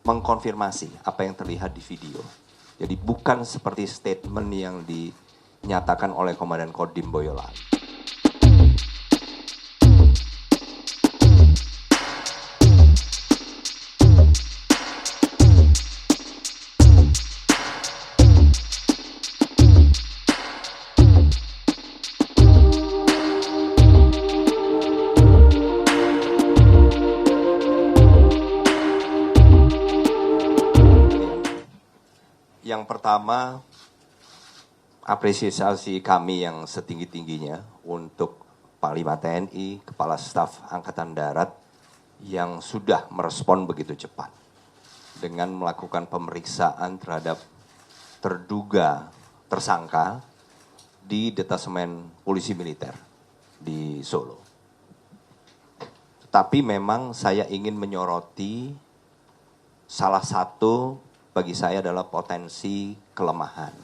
mengkonfirmasi apa yang terlihat di video. Jadi bukan seperti statement yang dinyatakan oleh Komandan Kodim Boyolali. Yang pertama, apresiasi kami yang setinggi-tingginya untuk Panglima TNI, Kepala Staf Angkatan Darat yang sudah merespon begitu cepat dengan melakukan pemeriksaan terhadap terduga tersangka di Detasemen Polisi Militer di Solo. Tetapi memang saya ingin menyoroti salah satu bagi saya adalah potensi kelemahan,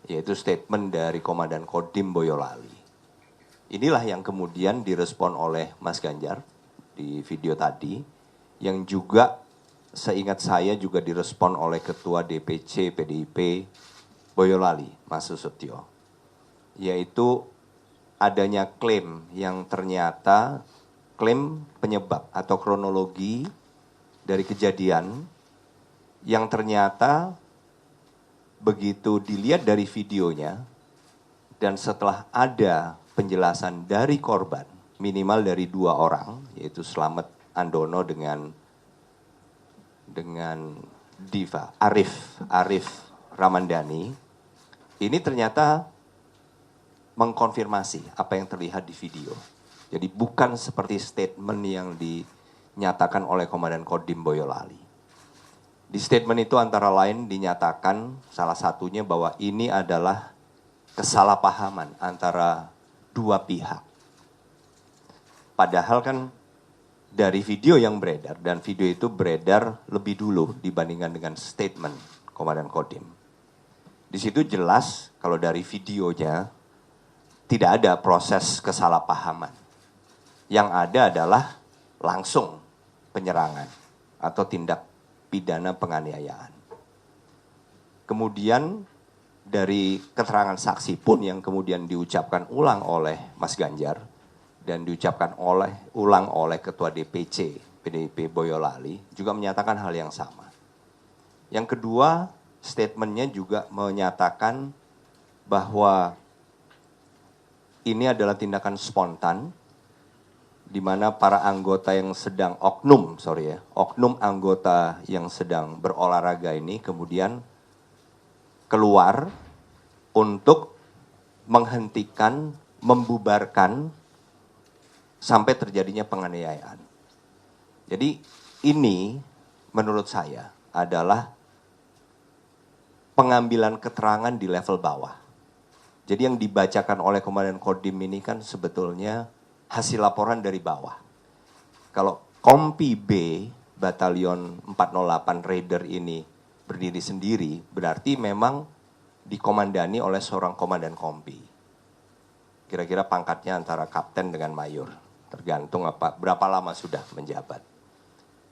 yaitu statement dari Komandan Kodim Boyolali. Inilah yang kemudian direspon oleh Mas Ganjar di video tadi, yang juga seingat saya juga direspon oleh Ketua DPC PDIP Boyolali, Mas Susutyo, yaitu adanya klaim yang ternyata klaim penyebab atau kronologi dari kejadian yang ternyata begitu dilihat dari videonya dan setelah ada penjelasan dari korban minimal dari 2 orang, yaitu Slamet Andono dengan Diva Arif Ramandani, ini ternyata mengkonfirmasi apa yang terlihat di video. Jadi bukan seperti statement yang dinyatakan oleh Komandan Kodim Boyolali. Di statement itu antara lain dinyatakan salah satunya bahwa ini adalah kesalahpahaman antara 2 pihak. Padahal kan dari video yang beredar, dan video itu beredar lebih dulu dibandingkan dengan statement Komandan Kodim. Di situ jelas kalau dari videonya tidak ada proses kesalahpahaman. Yang ada adalah langsung penyerangan atau tindak pidana penganiayaan. Kemudian dari keterangan saksi pun yang kemudian diucapkan ulang oleh Mas Ganjar dan diucapkan ulang oleh Ketua DPC PDIP Boyolali juga menyatakan hal yang sama. Yang kedua, statementnya juga menyatakan bahwa ini adalah tindakan spontan di mana para anggota yang sedang oknum anggota yang sedang berolahraga ini kemudian keluar untuk menghentikan, membubarkan sampai terjadinya penganiayaan. Jadi ini menurut saya adalah pengambilan keterangan di level bawah. Jadi yang dibacakan oleh Komandan Kodim ini kan sebetulnya hasil laporan dari bawah. Kalau Kompi B, Batalion 408 Raider ini berdiri sendiri, berarti memang dikomandani oleh seorang komandan Kompi. Kira-kira pangkatnya antara kapten dengan mayor, tergantung berapa lama sudah menjabat.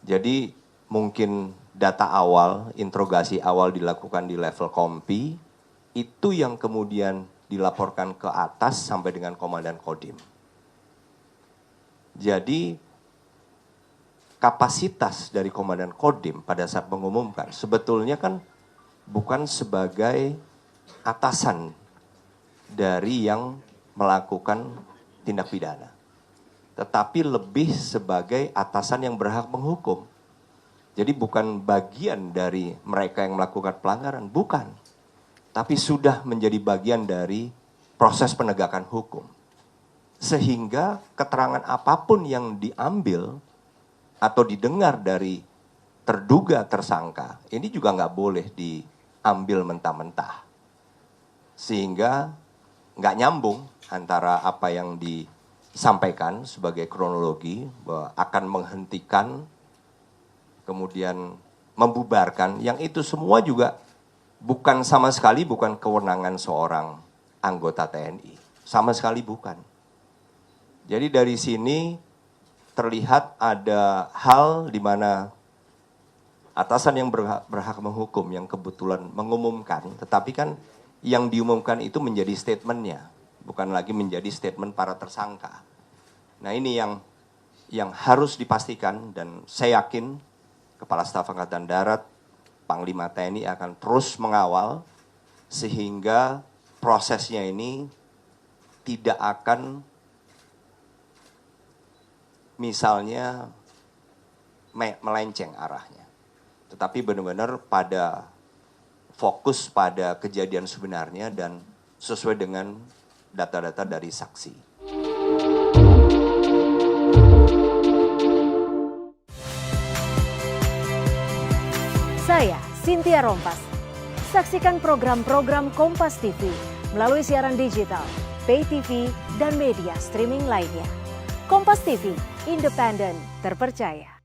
Jadi mungkin data awal, interogasi awal dilakukan di level Kompi, itu yang kemudian dilaporkan ke atas sampai dengan Komandan Kodim. Jadi kapasitas dari Komandan Kodim pada saat mengumumkan sebetulnya kan bukan sebagai atasan dari yang melakukan tindak pidana, tetapi lebih sebagai atasan yang berhak menghukum. Jadi bukan bagian dari mereka yang melakukan pelanggaran, bukan. Tapi sudah menjadi bagian dari proses penegakan hukum. Sehingga keterangan apapun yang diambil atau didengar dari terduga tersangka, ini juga nggak boleh diambil mentah-mentah. Sehingga nggak nyambung antara apa yang disampaikan sebagai kronologi, bahwa akan menghentikan, kemudian membubarkan, yang itu semua juga bukan sama sekali bukan kewenangan seorang anggota TNI. Sama sekali bukan. Jadi dari sini terlihat ada hal di mana atasan yang berhak menghukum yang kebetulan mengumumkan, tetapi kan yang diumumkan itu menjadi statementnya, bukan lagi menjadi statement para tersangka. Nah ini yang harus dipastikan, dan saya yakin Kepala Staf Angkatan Darat, Panglima TNI akan terus mengawal sehingga prosesnya ini tidak akan misalnya melenceng arahnya. Tetapi benar-benar fokus pada kejadian sebenarnya dan sesuai dengan data-data dari saksi. Saya Cynthia Rompas. Saksikan program-program Kompas TV melalui siaran digital, pay TV, dan media streaming lainnya. Kompas TV, independen, terpercaya.